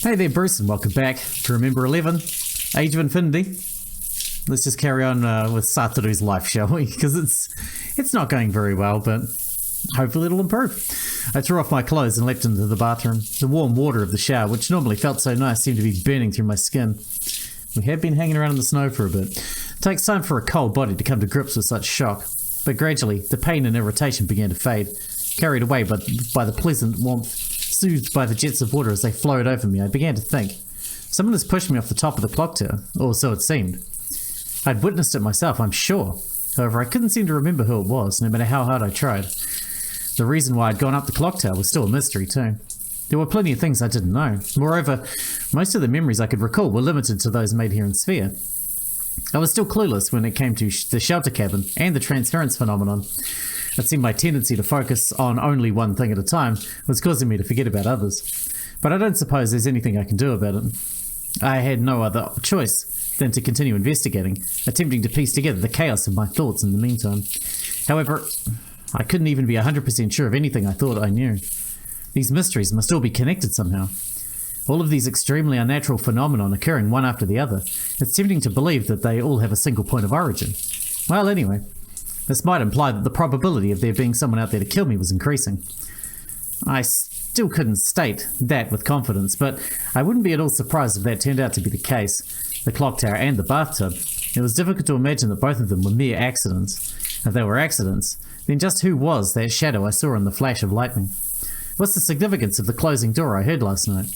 Hey there, Bruce, and welcome back to Remember 11, Age of Infinity. Let's just carry on with Satoru's life, shall we? Because it's not going very well, but hopefully it'll improve. I threw off my clothes and leapt into the bathroom. The warm water of the shower, which normally felt so nice, seemed to be burning through my skin. We had been hanging around in the snow for a bit. It takes time for a cold body to come to grips with such shock, but gradually the pain and irritation began to fade, carried away by the pleasant warmth. Soothed by the jets of water as they flowed over me, I began to think. Someone has pushed me off the top of the clock tower, or so it seemed. I'd witnessed it myself, I'm sure. However, I couldn't seem to remember who it was, no matter how hard I tried. The reason why I'd gone up the clock tower was still a mystery too. There were plenty of things I didn't know. Moreover, most of the memories I could recall were limited to those made here in SPHIA. I was still clueless when it came to the shelter cabin and the transference phenomenon. It seemed my tendency to focus on only one thing at a time was causing me to forget about others. But I don't suppose there's anything I can do about it. I had no other choice than to continue investigating, attempting to piece together the chaos of my thoughts in the meantime. However, I couldn't even be 100% sure of anything I thought I knew. These mysteries must all be connected somehow. All of these extremely unnatural phenomena occurring one after the other. It's tempting to believe that they all have a single point of origin. Well, anyway, this might imply that the probability of there being someone out there to kill me was increasing. I still couldn't state that with confidence, but I wouldn't be at all surprised if that turned out to be the case. The clock tower and the bathtub. It was difficult to imagine that both of them were mere accidents. If they were accidents, then just who was that shadow I saw in the flash of lightning? What's the significance of the closing door I heard last night?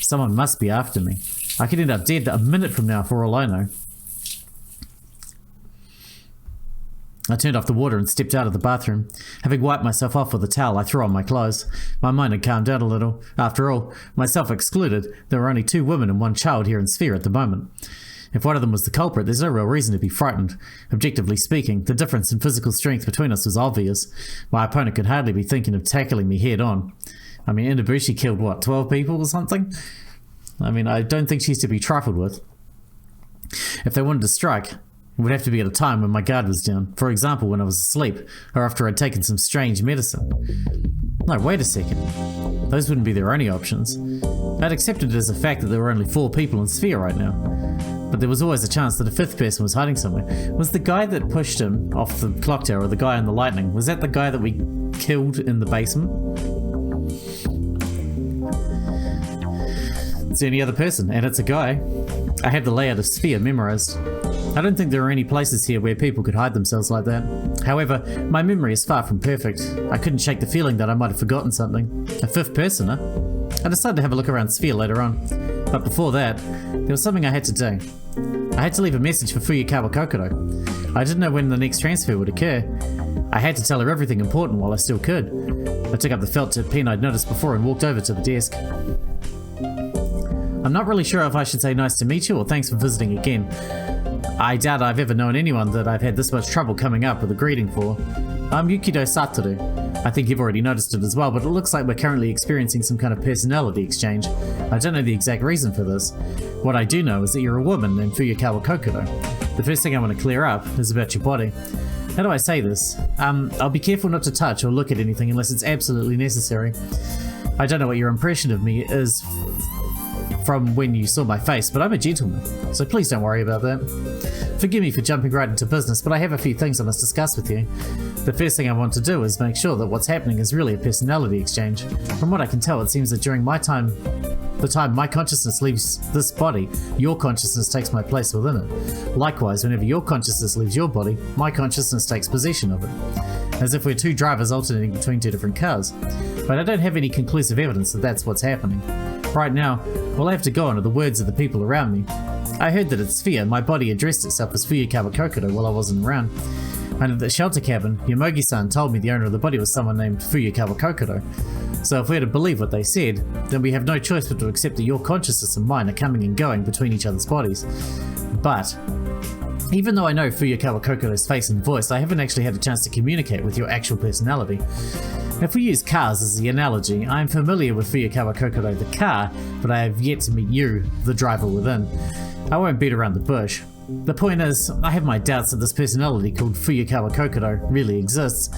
Someone must be after me. I could end up dead a minute from now for all I know. I turned off the water and stepped out of the bathroom. Having wiped myself off with a towel, I threw on my clothes. My mind had calmed down a little. After all, myself excluded, there were only 2 women and 1 child here in SPHIA at the moment. If one of them was the culprit, there's no real reason to be frightened. Objectively speaking, the difference in physical strength between us was obvious. My opponent could hardly be thinking of tackling me head on. I mean, Inabushi killed, what, 12 people or something? I mean, I don't think she's to be trifled with. If they wanted to strike, it would have to be at a time when my guard was down. For example, when I was asleep, or after I'd taken some strange medicine. No, wait a second. Those wouldn't be their only options. I'd accepted it as a fact that there were only 4 people in SPHIA right now. But there was always a chance that a 5th person was hiding somewhere. Was the guy that pushed him off the clock tower, or the guy in the lightning, was that the guy that we killed in the basement? It's the only other person, and it's a guy. I have the layout of SPHIA memorized. I don't think there are any places here where people could hide themselves like that. However, my memory is far from perfect. I couldn't shake the feeling that I might have forgotten something. A 5th person, huh? I decided to have a look around SPHIA later on. But before that, there was something I had to do. I had to leave a message for Fuyukawa Kokoro. I didn't know when the next transfer would occur. I had to tell her everything important while I still could. I took up the felt tip pen I'd noticed before and walked over to the desk. I'm not really sure if I should say nice to meet you or thanks for visiting again. I doubt I've ever known anyone that I've had this much trouble coming up with a greeting for. I'm Yukido Satoru. I think you've already noticed it as well, but it looks like we're currently experiencing some kind of personality exchange. I don't know the exact reason for this. What I do know is that you're a woman named Fuyukawa Kokoro. The first thing I want to clear up is about your body. How do I say this? I'll be careful not to touch or look at anything unless it's absolutely necessary. I don't know what your impression of me is from when you saw my face, but I'm a gentleman, so please don't worry about that. Forgive me for jumping right into business, but I have a few things I must discuss with you. The first thing I want to do is make sure that what's happening is really a personality exchange. From what I can tell, it seems that during the time my consciousness leaves this body, your consciousness takes my place within it. Likewise, whenever your consciousness leaves your body, my consciousness takes possession of it. As if we're 2 drivers alternating between 2 different cars. But I don't have any conclusive evidence that that's what's happening. Right now, all I have to go on are the words of the people around me. I heard that at SPHIA, my body addressed itself as Fuyukawa Kokoro while I wasn't around. And at the shelter cabin, Yomogi-san told me the owner of the body was someone named Fuyukawa Kokoro. So if we're to believe what they said, then we have no choice but to accept that your consciousness and mine are coming and going between each other's bodies. But even though I know Fuyukawa Kokoro's face and voice, I haven't actually had a chance to communicate with your actual personality. If we use cars as the analogy, I am familiar with Fuyukawa Kokoro the car, but I have yet to meet you, the driver within. I won't beat around the bush. The point is, I have my doubts that this personality called Fuyukawa Kokoro really exists,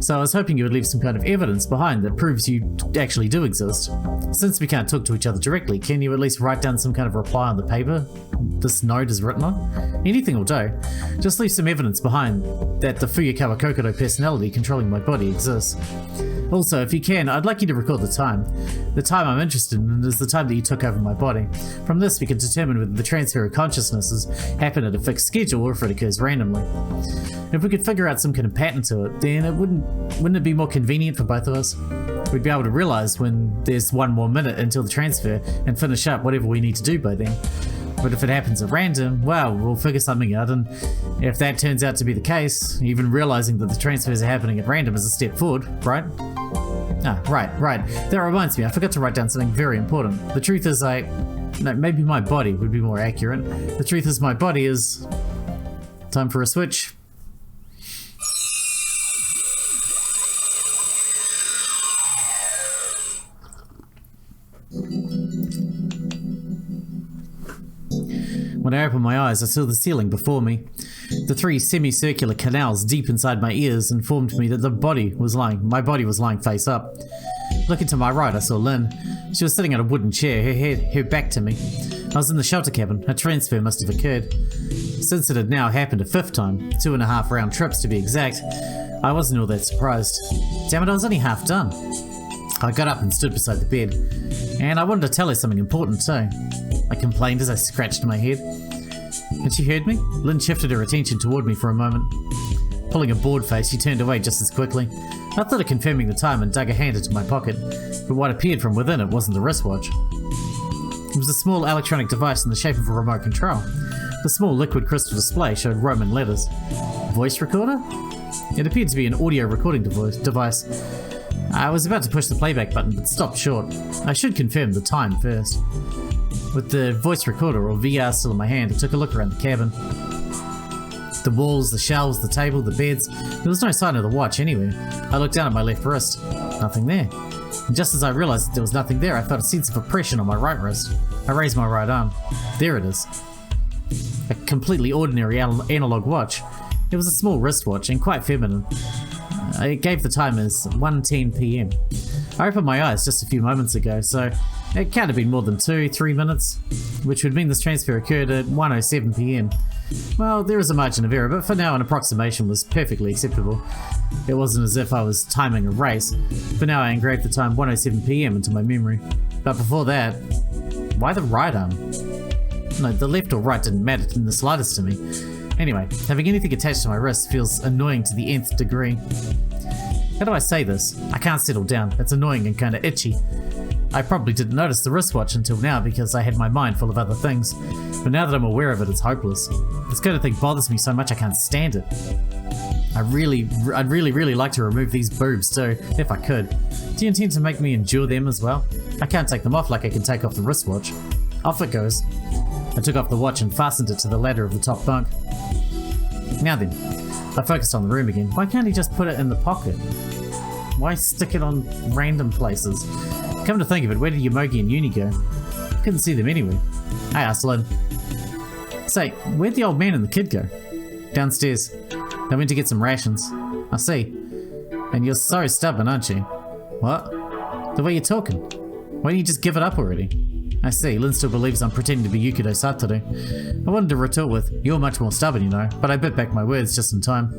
so I was hoping you would leave some kind of evidence behind that proves you actually do exist. Since we can't talk to each other directly, can you at least write down some kind of reply on the paper this note is written on? Anything will do. Just leave some evidence behind that the Fuyukawa Kokoro personality controlling my body exists. Also, if you can, I'd like you to record the time. The time I'm interested in is the time that you took over my body. From this, we can determine whether the transfer of consciousnesses happen at a fixed schedule or if it occurs randomly. If we could figure out some kind of pattern to it, then wouldn't it be more convenient for both of us? We'd be able to realize when there's one more minute until the transfer and finish up whatever we need to do by then. But if it happens at random, well, we'll figure something out, and if that turns out to be the case, even realizing that the transfers are happening at random is a step forward, right? Ah, right. That reminds me, I forgot to write down something very important. The truth is no, maybe my body would be more accurate. The truth is my body is... Time for a switch. When I opened my eyes, I saw the ceiling before me. The 3 semicircular canals deep inside my ears informed me that my body was lying face up. Looking to my right, I saw Lin. She was sitting on a wooden chair, her back to me. I was in the shelter cabin. A transfer must have occurred. Since it had now happened a 5th time, 2.5 round trips to be exact, I wasn't all that surprised. Damn it, I was only half done. I got up and stood beside the bed, and I wanted to tell her something important too. I complained as I scratched my head. Had she heard me? Lin shifted her attention toward me for a moment. Pulling a bored face, she turned away just as quickly. I thought of confirming the time and dug a hand into my pocket, but what appeared from within it wasn't the wristwatch. It was a small electronic device in the shape of a remote control. The small liquid crystal display showed Roman letters. Voice recorder? It appeared to be an audio recording device. I was about to push the playback button, but stopped short. I should confirm the time first. With the voice recorder, or VR, still in my hand, I took a look around the cabin. The walls, the shelves, the table, the beds. There was no sign of the watch anywhere. I looked down at my left wrist. Nothing there. And just as I realized that there was nothing there, I felt a sense of oppression on my right wrist. I raised my right arm. There it is. A completely ordinary analog watch. It was a small wristwatch and quite feminine. It gave the time as 1:10 PM. I opened my eyes just a few moments ago, so it can't have been more than 2-3 minutes, which would mean this transfer occurred at 1:07 PM. Well, there is a margin of error, but for now an approximation was perfectly acceptable. It wasn't as if I was timing a race. For now I engraved the time 1:07 PM into my memory. But before that, why the right arm? No, the left or right didn't matter in the slightest to me. Anyway, having anything attached to my wrist feels annoying to the nth degree. How do I say this? I can't settle down. It's annoying and kinda itchy. I probably didn't notice the wristwatch until now because I had my mind full of other things. But now that I'm aware of it, it's hopeless. This kind of thing bothers me so much I can't stand it. I'd really like to remove these boobs too, if I could. Do you intend to make me endure them as well? I can't take them off like I can take off the wristwatch. Off it goes. I took off the watch and fastened it to the ladder of the top bunk. Now then, I focused on the room again. Why can't he just put it in the pocket? Why stick it on random places? Come to think of it, where did Yomogi and Yuni go? Couldn't see them anywhere. I asked Lin. Say, where'd the old man and the kid go? Downstairs. They went to get some rations. I see. And you're so stubborn, aren't you? What? The way you're talking. Why don't you just give it up already? I see, Lin still believes I'm pretending to be Yukido Satoru. I wanted to retort with, you're much more stubborn, you know, but I bit back my words just in time.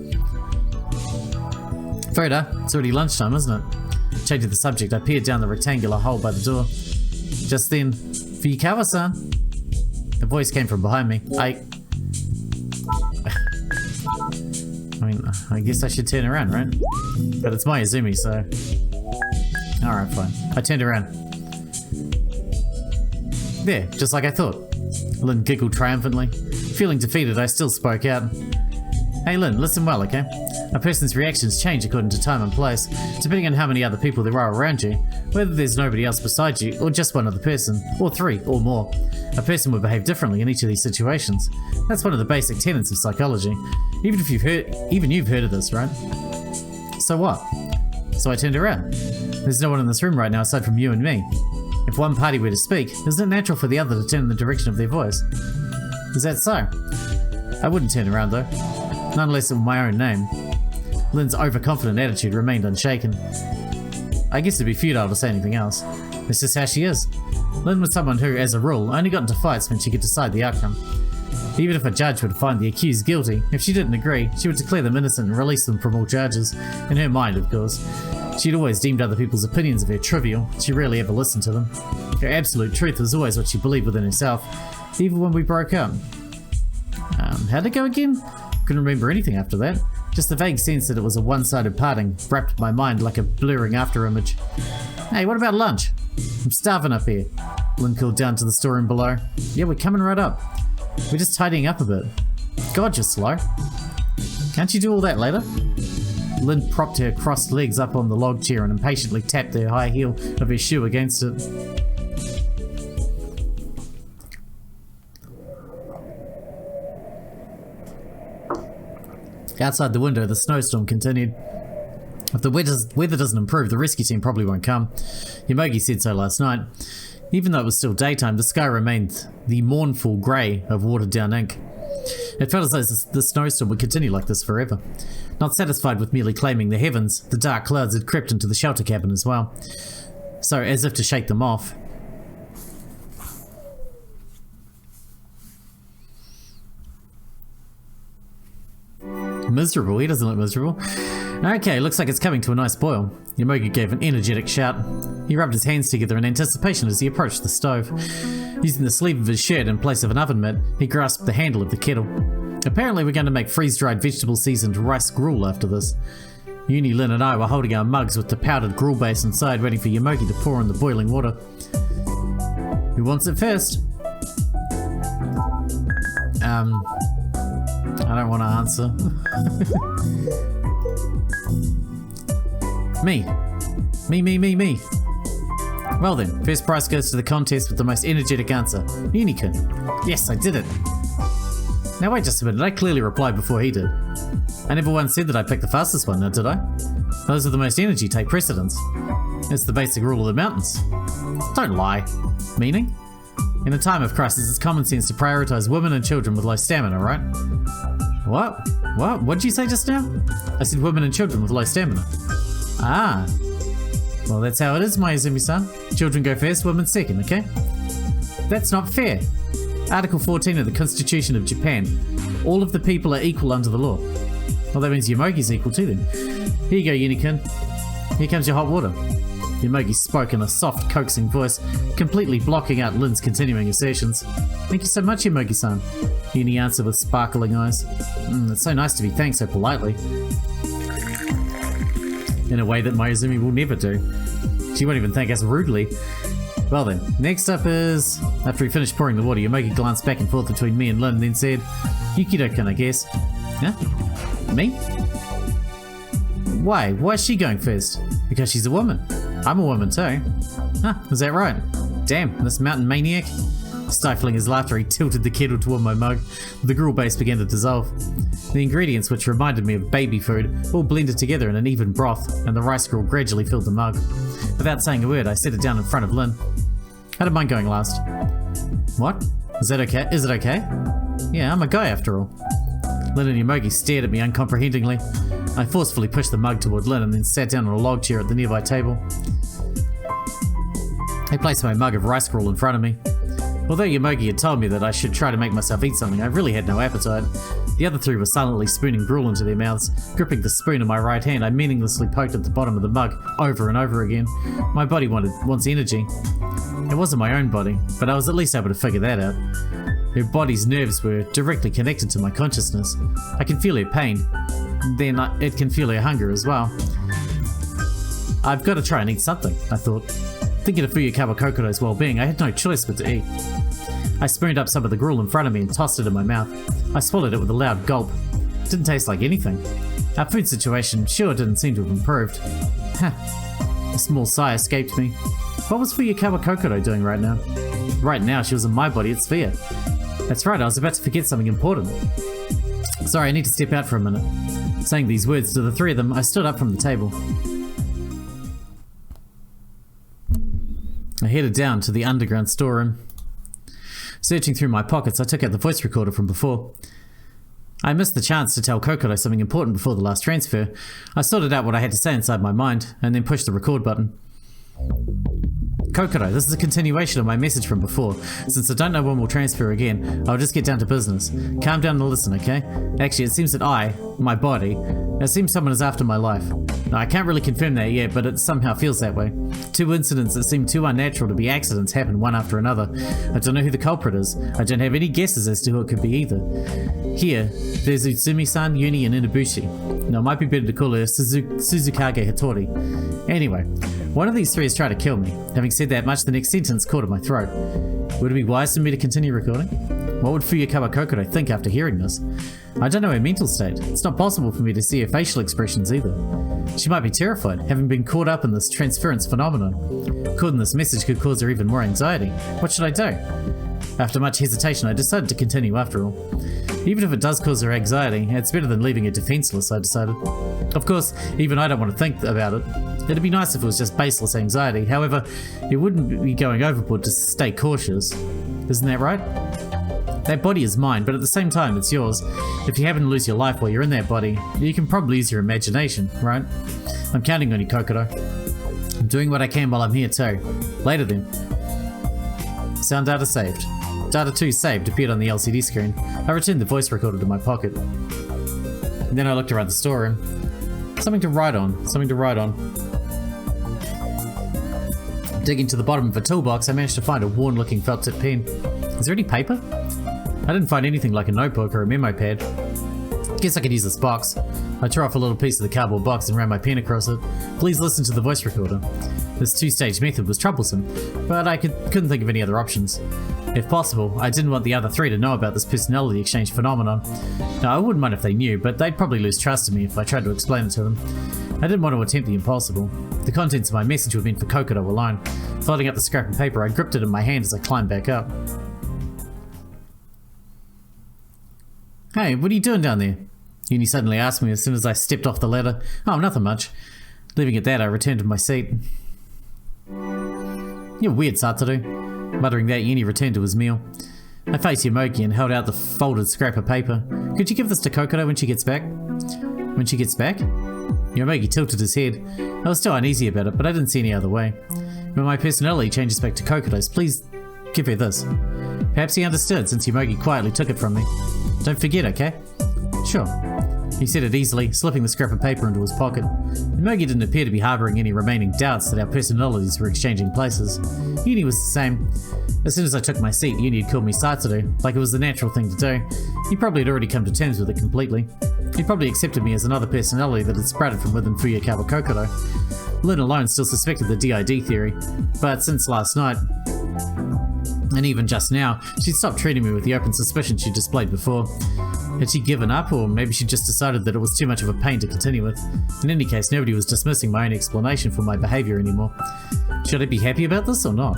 Froda, it's already lunchtime, isn't it? Changing the subject, I peered down the rectangular hole by the door. Just then, Fuyukawa-san. A voice came from behind me. I mean, I guess I should turn around, right? But it's Mayuzumi, so... Alright, fine. I turned around. There, just like I thought. Lin giggled triumphantly. Feeling defeated, I still spoke out. Hey Lin, listen well, okay? A person's reactions change according to time and place, depending on how many other people there are around you, whether there's nobody else beside you, or just one other person, or 3, or more. A person will behave differently in each of these situations. That's one of the basic tenets of psychology. Even you've heard of this, right? So what? So I turned around. There's no one in this room right now aside from you and me. If one party were to speak, isn't it natural for the other to turn in the direction of their voice? Is that so? I wouldn't turn around though. None less than my own name. Lin's overconfident attitude remained unshaken. I guess it'd be futile to say anything else. It's just how she is. Lin was someone who, as a rule, only got into fights when she could decide the outcome. Even if a judge would find the accused guilty, if she didn't agree, she would declare them innocent and release them from all charges. In her mind, of course. She'd always deemed other people's opinions of her trivial. She rarely ever listened to them. Her absolute truth was always what she believed within herself, even when we broke up. How'd it go again? Couldn't remember anything after that. Just the vague sense that it was a one-sided parting, wrapped my mind like a blurring after-image. Hey, what about lunch? I'm starving up here. Lin called down to the storeroom below. Yeah, we're coming right up. We're just tidying up a bit. God, you're slow. Can't you do all that later? Lin propped her crossed legs up on the log chair and impatiently tapped her high heel of her shoe against it. Outside the window, the snowstorm continued. If the weather doesn't improve, the rescue team probably won't come. Yomogi said so last night. Even though it was still daytime, the sky remained the mournful grey of watered-down ink. It felt as though the snowstorm would continue like this forever. Not satisfied with merely claiming the heavens, the dark clouds had crept into the shelter cabin as well. So, as if to shake them off, miserable. He doesn't look miserable. Okay, looks like it's coming to a nice boil. Yomogi gave an energetic shout. He rubbed his hands together in anticipation as he approached the stove. Using the sleeve of his shirt in place of an oven mitt, he grasped the handle of the kettle. Apparently we're going to make freeze-dried vegetable-seasoned rice gruel after this. Uni, Lin and I were holding our mugs with the powdered gruel base inside, waiting for Yomogi to pour in the boiling water. Who wants it first? I don't want to answer. Me. Me. Well then, first prize goes to the contest with the most energetic answer. Unicorn. Yes, I did it. Now wait just a minute, I clearly replied before he did. I never once said that I picked the fastest one, now did I? Those with the most energy take precedence. It's the basic rule of the mountains. Don't lie. Meaning? In a time of crisis, it's common sense to prioritize women and children with low stamina, right? What? What did you say just now? I said women and children with low stamina. Ah. Well, that's how it is, Mayuzumi-san. Children go first, women second, okay? That's not fair. Article 14 of the Constitution of Japan. All of the people are equal under the law. Well, that means Yomogi's equal too then. Here you go, Unicorn. Here comes your hot water. Yomogi spoke in a soft, coaxing voice, completely blocking out Lin's continuing assertions. Thank you so much, Yomogi-san. Uni answered with sparkling eyes. It's so nice to be thanked so politely. In a way that Mayuzumi will never do. She won't even thank us rudely. Well then, next up is... After he finished pouring the water, Yomogi glanced back and forth between me and Lin and then said, Yukido-kun, I guess. Huh? Me? Why? Why is she going first? Because she's a woman. I'm a woman too. Huh, is that right? Damn, this mountain maniac. Stifling his laughter, he tilted the kettle toward my mug. The gruel base began to dissolve. The ingredients, which reminded me of baby food, all blended together in an even broth, and the rice gruel gradually filled the mug. Without saying a word, I set it down in front of Lin. I don't mind going last. What? Is that okay? Is it okay? Yeah, I'm a guy after all. Lin and Yomogi stared at me uncomprehendingly. I forcefully pushed the mug toward Lin and then sat down on a log chair at the nearby table. I placed my mug of rice gruel in front of me. Although Yomogi had told me that I should try to make myself eat something, I really had no appetite. The other three were silently spooning gruel into their mouths. Gripping the spoon in my right hand, I meaninglessly poked at the bottom of the mug over and over again. My body wants energy. It wasn't my own body, but I was at least able to figure that out. Her body's nerves were directly connected to my consciousness. I can feel her pain. Then it can feel her hunger as well. I've got to try and eat something, I thought. Thinking of Fuyukawa Kokoro's well-being, I had no choice but to eat. I spooned up some of the gruel in front of me and tossed it in my mouth. I swallowed it with a loud gulp. It didn't taste like anything. Our food situation sure didn't seem to have improved. A small sigh escaped me. What was Fuyukawa Kokoro doing right now? Right now, she was in my body at SPHIA. That's right, I was about to forget something important. Sorry, I need to step out for a minute. Saying these words to the three of them, I stood up from the table. I headed down to the underground storeroom. Searching through my pockets, I took out the voice recorder from before. I missed the chance to tell Kokoro something important before the last transfer. I sorted out what I had to say inside my mind, and then pushed the record button. Kokoro, this is a continuation of my message from before. Since I don't know when we'll transfer again, I'll just get down to business. Calm down and listen, okay? Actually, it seems that my body, it seems someone is after my life. Now, I can't really confirm that yet, but it somehow feels that way. 2 incidents that seem too unnatural to be accidents happen one after another. I don't know who the culprit is. I don't have any guesses as to who it could be either. Here, there's Utsumi-san, Yuni, and Inabushi. Now, it might be better to call her Suzukage Hitori. Anyway, one of these 3 is trying to kill me. Having said that much, the next sentence caught in my throat. Would it be wise for me to continue recording? What would Fuyukawa Kokoro think after hearing this? I don't know her mental state. It's not possible for me to see her facial expressions either. She might be terrified, having been caught up in this transference phenomenon. Recording this message could cause her even more anxiety. What should I do? After much hesitation, I decided to continue after all. Even if it does cause her anxiety, it's better than leaving her defenseless, I decided. Of course, even I don't want to think about it. It'd be nice if it was just baseless anxiety. However, it wouldn't be going overboard to stay cautious. Isn't that right? That body is mine, but at the same time, it's yours. If you happen to lose your life while you're in that body, you can probably use your imagination, right? I'm counting on you, Kokoro. I'm doing what I can while I'm here too. Later then. Sound data saved. Data 2 saved appeared on the LCD screen. I returned the voice recorder to my pocket. And then I looked around the storeroom. Something to write on. Digging to the bottom of a toolbox, I managed to find a worn-looking felt-tip pen. Is there any paper? I didn't find anything like a notebook or a memo pad. Guess I could use this box. I tore off a little piece of the cardboard box and ran my pen across it. Please listen to the voice recorder. This 2-stage method was troublesome, but I couldn't think of any other options. If possible, I didn't want the other 3 to know about this personality exchange phenomenon. Now, I wouldn't mind if they knew, but they'd probably lose trust in me if I tried to explain it to them. I didn't want to attempt the impossible. The contents of my message were meant for Kokoro alone. Folding up the scrap of paper, I gripped it in my hand as I climbed back up. Hey, what are you doing down there? Yuni suddenly asked me as soon as I stepped off the ladder. Oh, nothing much. Leaving it that, I returned to my seat. You're weird, Satoru. Muttering that, Yuni returned to his meal. I faced Yomogi and held out the folded scrap of paper. Could you give this to Kokoro when she gets back? When she gets back? Yomogi tilted his head. I was still uneasy about it, but I didn't see any other way. When my personality changes back to Kokoro's, please give her this. Perhaps he understood, since Yomogi quietly took it from me. Don't forget, okay? Sure. He said it easily, slipping the scrap of paper into his pocket. Yomogi didn't appear to be harbouring any remaining doubts that our personalities were exchanging places. Yuni was the same. As soon as I took my seat, Yuni had called me Satoru, like it was the natural thing to do. He probably had already come to terms with it completely. He probably accepted me as another personality that had sprouted from within Fuyukawa Kokoro. Lin alone still suspected the DID theory, but since last night, and even just now, she'd stopped treating me with the open suspicion she displayed before. Had she given up, or maybe she just decided that it was too much of a pain to continue with? In any case, nobody was dismissing my own explanation for my behaviour anymore. Should I be happy about this or not?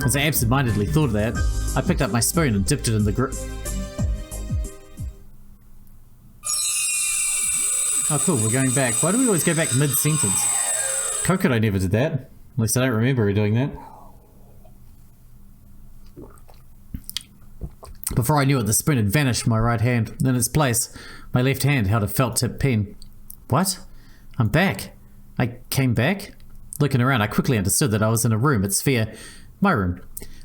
As I absent-mindedly thought of that, I picked up my spoon and dipped it in the Oh cool, we're going back. Why do we always go back mid-sentence? Kokoro never did that. At least I don't remember her doing that. Before I knew it, the spoon had vanished from my right hand. In its place, my left hand held a felt-tip pen. What? I'm back. I came back? Looking around, I quickly understood that I was in a room at SPHIA. My room.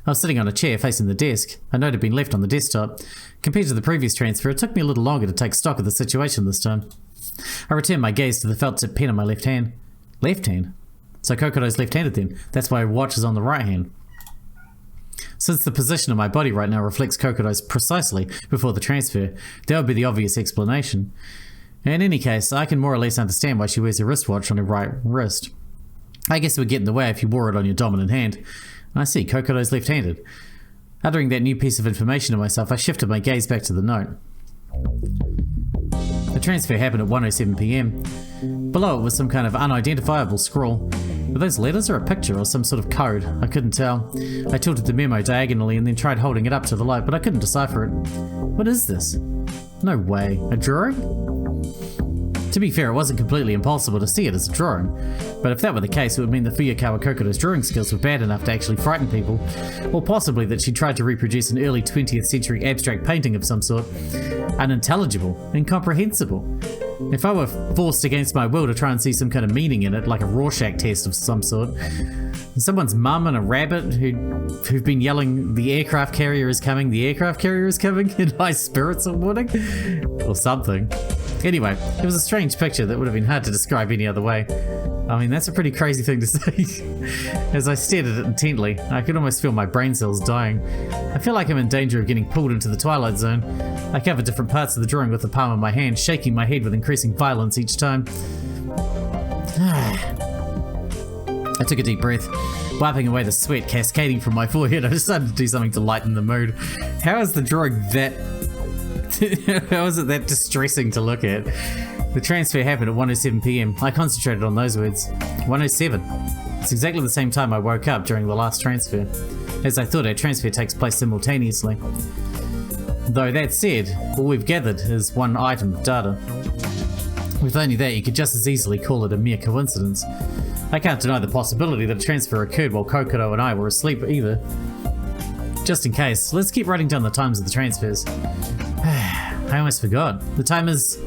I was sitting on a chair facing the desk. A note had been left on the desktop. Compared to the previous transfer, it took me a little longer to take stock of the situation this time. I returned my gaze to the felt-tip pen in my left hand. Left hand? So Kokoro's left-handed then. That's why her watch is on the right hand. Since the position of my body right now reflects Kokoro's precisely before the transfer, that would be the obvious explanation. In any case, I can more or less understand why she wears a wristwatch on her right wrist. I guess it would get in the way if you wore it on your dominant hand. I see, Kokoro's left-handed. Uttering that new piece of information to myself, I shifted my gaze back to the note. The transfer happened at 1:07 PM. Below it was some kind of unidentifiable scrawl. Were those letters or a picture or some sort of code? I couldn't tell. I tilted the memo diagonally and then tried holding it up to the light, but I couldn't decipher it. What is this? No way. A drawing? To be fair, it wasn't completely impossible to see it as a drawing, but if that were the case, it would mean that Fuyukawa Kokoro's drawing skills were bad enough to actually frighten people, or possibly that she tried to reproduce an early 20th century abstract painting of some sort. Unintelligible, incomprehensible. If I were forced against my will to try and see some kind of meaning in it, like a Rorschach test of some sort, someone's mum and a rabbit who've been yelling, "The aircraft carrier is coming, the aircraft carrier is coming," in high spirits all morning, or something. Anyway, it was a strange picture that would have been hard to describe any other way. I mean, that's a pretty crazy thing to say. As I stared at it intently, I could almost feel my brain cells dying. I feel like I'm in danger of getting pulled into the Twilight Zone. I covered different parts of the drawing with the palm of my hand, shaking my head with increasing violence each time. I took a deep breath, wiping away the sweat cascading from my forehead. I decided to do something to lighten the mood. How is the drawing that... How is it that distressing to look at? The transfer happened at 1:07 PM. I concentrated on those words. 1:07. It's exactly the same time I woke up during the last transfer. As I thought, our transfer takes place simultaneously. Though that said, all we've gathered is one item of data. With only that, you could just as easily call it a mere coincidence. I can't deny the possibility that a transfer occurred while Kokoro and I were asleep either. Just in case, let's keep writing down the times of the transfers. I almost forgot. The time is...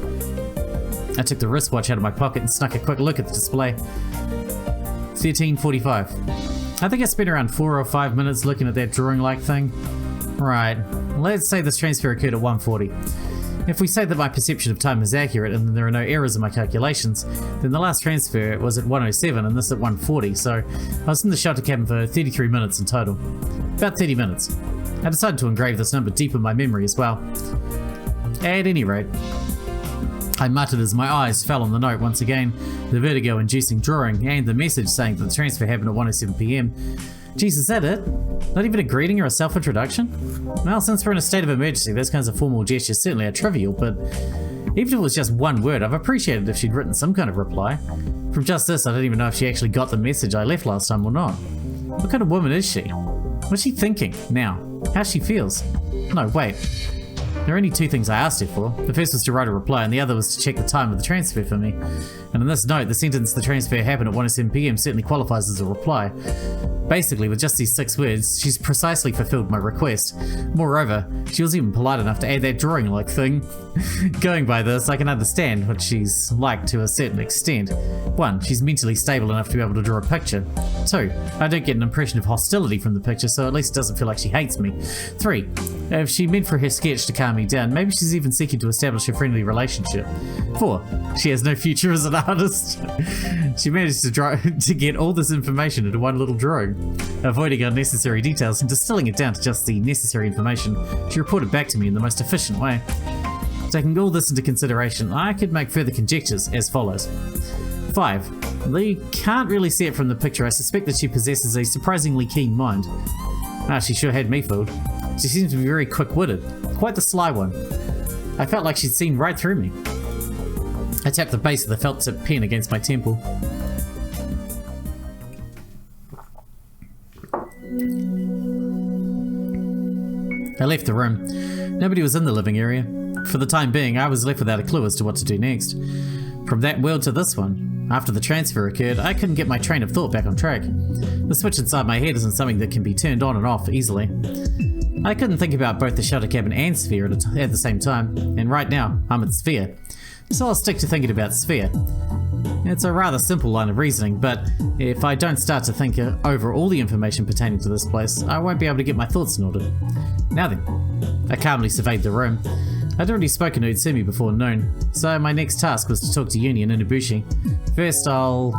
I took the wristwatch out of my pocket and snuck a quick look at the display. 13:45. I think I spent around 4 or 5 minutes looking at that drawing-like thing. Right, let's say this transfer occurred at 1:40. If we say that my perception of time is accurate and there are no errors in my calculations, then the last transfer was at 1:07 and this at 1:40, so I was in the shelter cabin for 33 minutes in total. About 30 minutes. I decided to engrave this number deep in my memory as well. At any rate, I muttered as my eyes fell on the note once again, the vertigo-inducing drawing, and the message saying that the transfer happened at 1:07 PM. Geez, is that it? Not even a greeting or a self-introduction? Well, since we're in a state of emergency, those kinds of formal gestures certainly are trivial, but even if it was just one word, I've appreciated if she'd written some kind of reply. From just this, I don't even know if she actually got the message I left last time or not. What kind of woman is she? What's she thinking now? How she feels? No, wait. There are only two things I asked her for. The first was to write a reply, and the other was to check the time of the transfer for me. And in this note, the sentence "the transfer happened at 1:07 PM" certainly qualifies as a reply. Basically, with just these 6 words, she's precisely fulfilled my request. Moreover, she was even polite enough to add that drawing-like thing. Going by this, I can understand what she's like to a certain extent. 1, she's mentally stable enough to be able to draw a picture. 2, I don't get an impression of hostility from the picture, so at least it doesn't feel like she hates me. 3, if she meant for her sketch to calm me down, maybe she's even seeking to establish a friendly relationship. 4, she has no future as an artist. She managed to get all this information into one little drawing. Avoiding unnecessary details and distilling it down to just the necessary information, she reported back to me in the most efficient way. Taking all this into consideration, I could make further conjectures as follows. 5. Though you can't really see it from the picture, I suspect that she possesses a surprisingly keen mind. She sure had me fooled. She seems to be very quick-witted, quite the sly one. I felt like she'd seen right through me. I tapped the base of the felt-tip pen against my temple. I left the room. Nobody was in the living area. For the time being, I was left without a clue as to what to do next. From that world to this one, after the transfer occurred, I couldn't get my train of thought back on track. The switch inside my head isn't something that can be turned on and off easily. I couldn't think about both the shelter cabin and SPHIA at the same time, and right now, I'm at SPHIA. So I'll stick to thinking about SPHIA. It's a rather simple line of reasoning, but if I don't start to think over all the information pertaining to this place, I won't be able to get my thoughts in order. Now then, I calmly surveyed the room. I'd already spoken to Utsumi before noon, so my next task was to talk to Yuni and Inabushi. First, I'll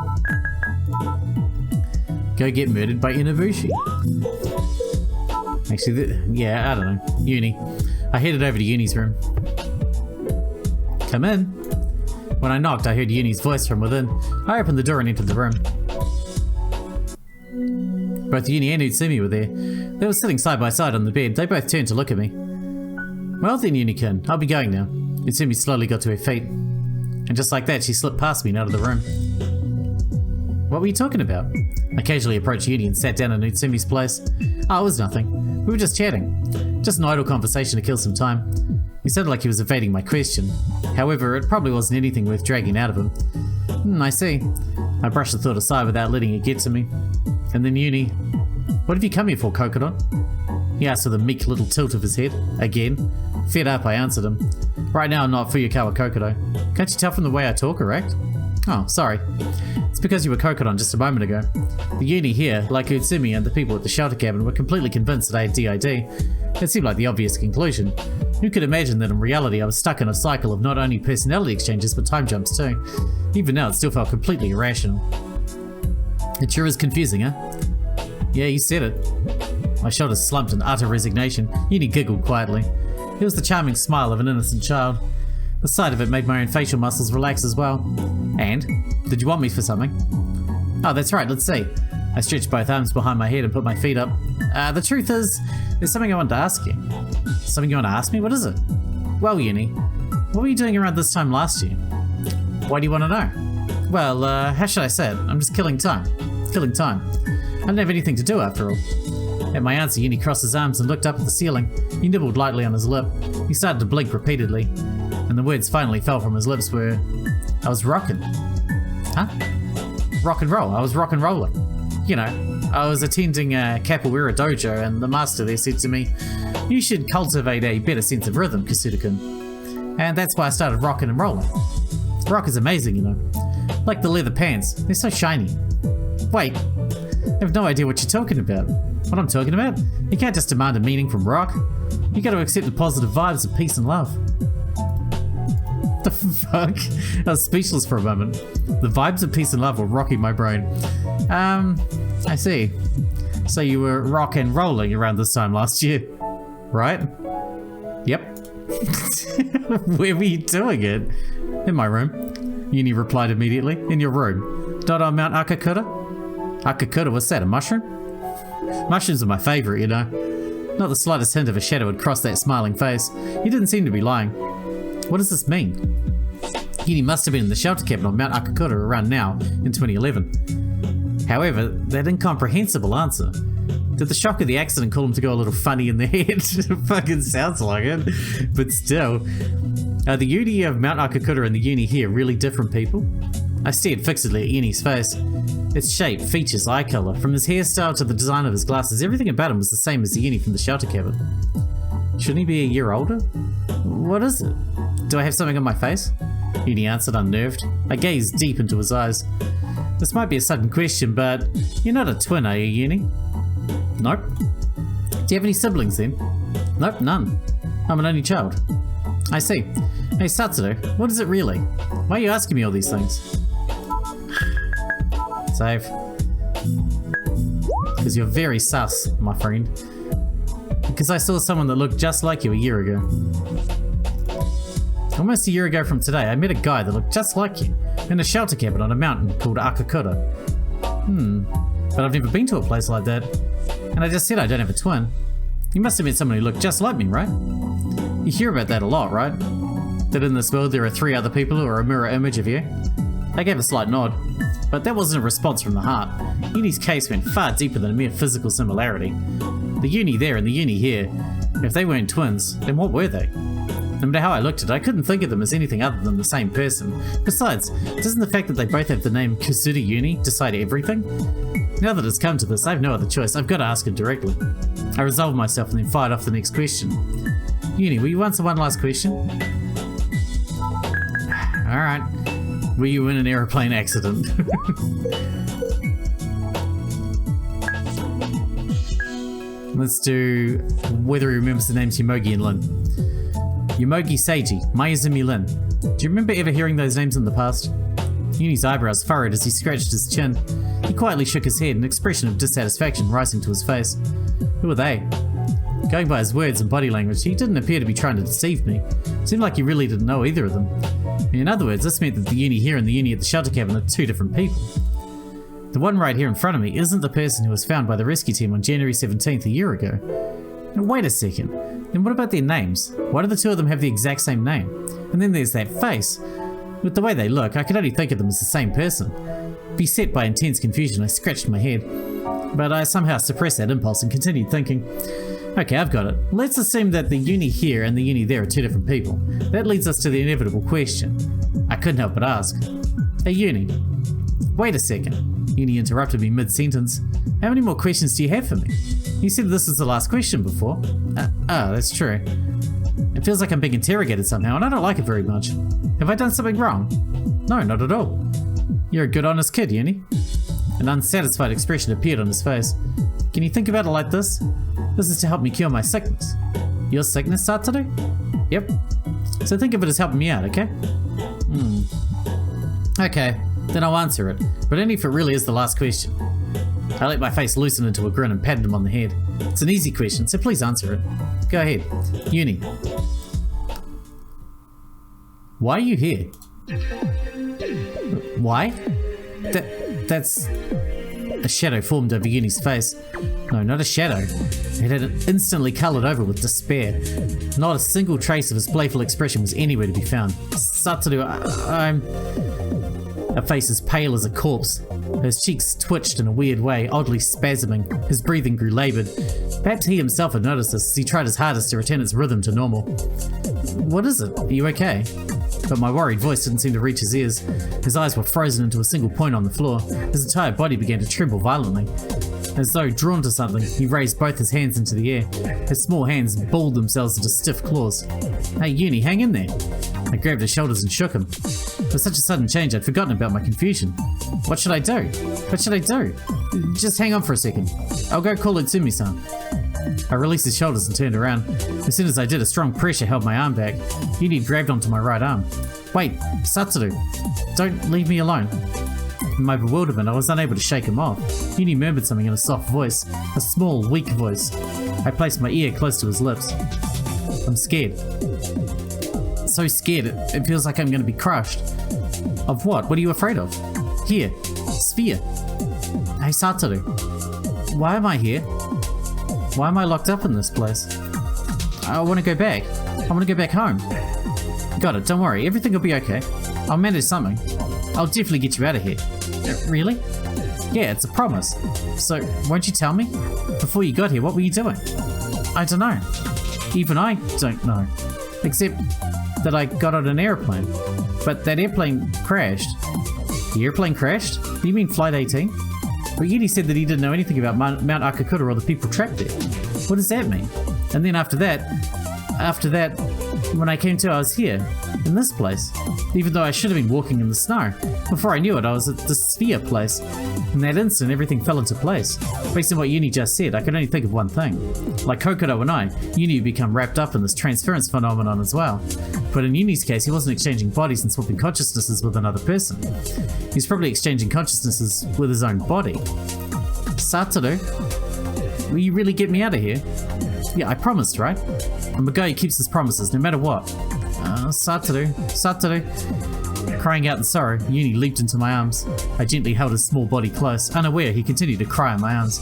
go get murdered by Inabushi. Actually, yeah, I don't know. Yuni. I headed over to Yuni's room. Come in. When I knocked, I heard Yuni's voice from within. I opened the door and entered the room. Both Yuni and Utsumi were there. They were sitting side by side on the bed. They both turned to look at me. Well then, Yuni-kun, I'll be going now. Utsumi slowly got to her feet. And just like that, she slipped past me and out of the room. What were you talking about? I casually approached Yuni and sat down in Utsumi's place. Oh, it was nothing. We were just chatting. Just an idle conversation to kill some time. He sounded like he was evading my question. However, it probably wasn't anything worth dragging out of him. I see. I brushed the thought aside without letting it get to me. And then Yuni, what have you come here for, Kokoro? He asked with a meek little tilt of his head. Again. Fed up, I answered him. Right now I'm not Fuyukawa Kokoro. Can't you tell from the way I talk or act? Oh, sorry. It's because you were Kokoro just a moment ago. The Yuni here, like Utsumi and the people at the shelter cabin, were completely convinced that I had DID. It seemed like the obvious conclusion. Who could imagine that in reality I was stuck in a cycle of not only personality exchanges but time jumps too? Even now it still felt completely irrational. It sure is confusing, huh? Yeah, you said it. My shoulders slumped in utter resignation. Yuni giggled quietly. It was the charming smile of an innocent child. The sight of it made my own facial muscles relax as well. And? Did you want me for something? Oh, that's right, let's see. I stretched both arms behind my head and put my feet up. The truth is, there's something I wanted to ask you. Something you want to ask me? What is it? Well, Yuni, what were you doing around this time last year? Why do you want to know? Well, how should I say it? I'm just killing time. Killing time. I didn't have anything to do after all. At my answer, Yuni crossed his arms and looked up at the ceiling. He nibbled lightly on his lip. He started to blink repeatedly. And the words finally fell from his lips were, I was rocking. Huh? Rock and roll. I was rock and rolling. You know, I was attending a capoeira dojo and the master there said to me, you should cultivate a better sense of rhythm, Kusuda-kun. And that's why I started rocking and rolling. Rock is amazing, you know. Like the leather pants. They're so shiny. Wait. I have no idea what you're talking about. What I'm talking about? You can't just demand a meaning from rock. You gotta accept the positive vibes of peace and love. The fuck? I was speechless for a moment. The vibes of peace and love were rocking my brain. I see. So you were rock and rolling around this time last year, right? Yep. Where were you doing it? In my room. Yuni replied immediately. In your room. Not on Mount Akakura? Akakura, what's that, a mushroom? Mushrooms are my favourite, you know. Not the slightest hint of a shadow had crossed that smiling face. He didn't seem to be lying. What does this mean? Yuni must have been in the shelter cabin on Mount Akakura around now, in 2011. However, that incomprehensible answer. Did the shock of the accident call him to go a little funny in the head? It fucking sounds like it. But still. Are the Yuni of Mount Akakura and the Yuni here really different people? I stared fixedly at Yuni's face. Its shape, features, eye colour, from his hairstyle to the design of his glasses, everything about him was the same as the Yuni from the shelter cabin. Shouldn't he be a year older? What is it? Do I have something on my face? Yuni answered, unnerved. I gazed deep into his eyes. This might be a sudden question, but you're not a twin, are you, Yuni? Nope. Do you have any siblings then? Nope, none. I'm an only child. I see. Hey, Satsuru, what is it really? Why are you asking me all these things? Save. Because you're very sus, my friend. Because I saw someone that looked just like you a year ago. Almost a year ago from today, I met a guy that looked just like you in a shelter cabin on a mountain called Akakura. But I've never been to a place like that. And I just said I don't have a twin. You must have met someone who looked just like me, right? You hear about that a lot, right? That in this world there are 3 other people who are a mirror image of you? I gave a slight nod. But that wasn't a response from the heart. Yuni's case went far deeper than a mere physical similarity. The Yuni there and the Yuni here, if they weren't twins, then what were they? No matter how I looked at it, I couldn't think of them as anything other than the same person. Besides, doesn't the fact that they both have the name Kusuda Yuni decide everything? Now that it's come to this, I have no other choice. I've got to ask him directly. I resolved myself and then fired off the next question. Yuni, will you answer one last question? Alright. Were you in an aeroplane accident? Let's do whether he remembers the names Yomogi and Lin. Yomogi Seiji, Mayuzumi Lin. Do you remember ever hearing those names in the past? Yuni's eyebrows furrowed as he scratched his chin. He quietly shook his head, an expression of dissatisfaction rising to his face. Who are they? Going by his words and body language, he didn't appear to be trying to deceive me. It seemed like he really didn't know either of them. In other words, this meant that the Yuni here and the Yuni at the shelter cabin are 2 different people. The one right here in front of me isn't the person who was found by the rescue team on January 17th a year ago. Now wait a second, then what about their names? Why do the 2 of them have the exact same name? And then there's that face. With the way they look, I could only think of them as the same person. Beset by intense confusion, I scratched my head. But I somehow suppressed that impulse and continued thinking. Okay, I've got it. Let's assume that the Uni here and the Uni there are two different people. That leads us to the inevitable question. I couldn't help but ask. Hey Uni, wait a second. Uni interrupted me mid-sentence. How many more questions do you have for me? You said this was the last question before. That's true. It feels like I'm being interrogated somehow, and I don't like it very much. Have I done something wrong? No, not at all. You're a good, honest kid, Uni. An unsatisfied expression appeared on his face. Can you think about it like this? This is to help me cure my sickness. Your sickness, Satoru? Yep. So think of it as helping me out, okay? Okay, then I'll answer it, but only if it really is the last question. I let my face loosen into a grin and patted him on the head. It's an easy question, so please answer it. Go ahead. Uni. Why are you here? Why? That's... A shadow formed over Uni's face. No, not a shadow. It had instantly coloured over with despair. Not a single trace of his playful expression was anywhere to be found. Satoru, I'm... A face as pale as a corpse. His cheeks twitched in a weird way, oddly spasming. His breathing grew laboured. Perhaps he himself had noticed this as he tried his hardest to return its rhythm to normal. What is it? Are you okay? But my worried voice didn't seem to reach his ears. His eyes were frozen into a single point on the floor. His entire body began to tremble violently. As though drawn to something, he raised both his hands into the air. His small hands balled themselves into stiff claws. Hey Uni, hang in there. I grabbed his shoulders and shook him. For such a sudden change, I'd forgotten about my confusion. What should I do? What should I do? Just hang on for a second. I'll go call Utsumi-san. I released his shoulders and turned around. As soon as I did, a strong pressure held my arm back. Uni grabbed onto my right arm. Wait, Satoru, don't leave me alone. In my bewilderment, I was unable to shake him off. Uni murmured something in a soft voice, a small, weak voice. I placed my ear close to his lips. I'm scared. So scared, it feels like I'm going to be crushed. Of what? What are you afraid of? Here, SPHIA. Hey Satoru, why am I here? Why am I locked up in this place? I want to go back. I want to go back home. Got it, don't worry, everything will be okay. I'll manage something. I'll definitely get you out of here. Really? Yeah, it's a promise. So, won't you tell me? Before you got here, what were you doing? I don't know. Even I don't know. Except that I got on an airplane. But that airplane crashed. The airplane crashed? You mean Flight 18? But Uni said that he didn't know anything about Mount Akakura or the people trapped there. What does that mean? And then after that, when I came to, I was here, in this place. Even though I should have been walking in the snow. Before I knew it, I was at the SPHIA place. In that instant, everything fell into place. Based on what Uni just said, I could only think of one thing. Like Kokoro and I, Uni had become wrapped up in this transference phenomenon as well. But in Uni's case, he wasn't exchanging bodies and swapping consciousnesses with another person. He's probably exchanging consciousnesses with his own body. Satoru, will you really get me out of here? Yeah, I promised, right? I'm a guy who keeps his promises, no matter what. Satoru. Crying out in sorrow, Uni leaped into my arms. I gently held his small body close. Unaware, he continued to cry in my arms.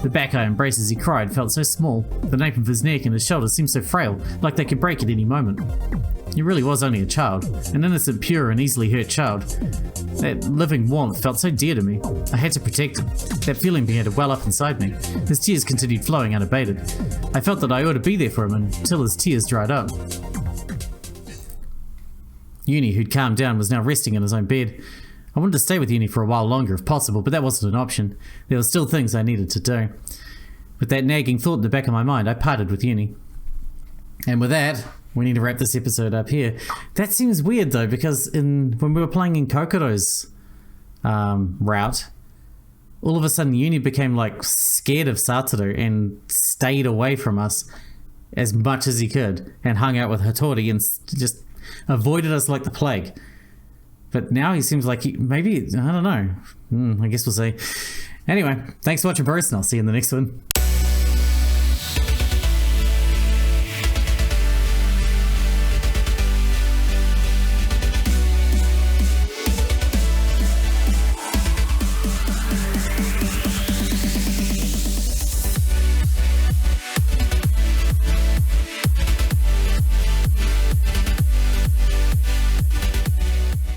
The back I embraced as he cried felt so small. The nape of his neck and his shoulders seemed so frail, like they could break at any moment. He really was only a child, an innocent, pure, and easily hurt child. That living warmth felt so dear to me. I had to protect him. That feeling began to well up inside me. His tears continued flowing unabated. I felt that I ought to be there for him until his tears dried up. Uni, who'd calmed down, was now resting in his own bed. I wanted to stay with Uni for a while longer if possible, but that wasn't an option. There were still things I needed to do. With that nagging thought in the back of my mind, I parted with Uni. And with that, we need to wrap this episode up here. That seems weird though, because when we were playing in Kokoro's route, all of a sudden Uni became like scared of Satoru and stayed away from us as much as he could and hung out with Hattori and just avoided us like the plague. But now he seems like maybe, I don't know. I guess we'll see. Anyway, thanks for watching, Bruce, and I'll see you in the next one.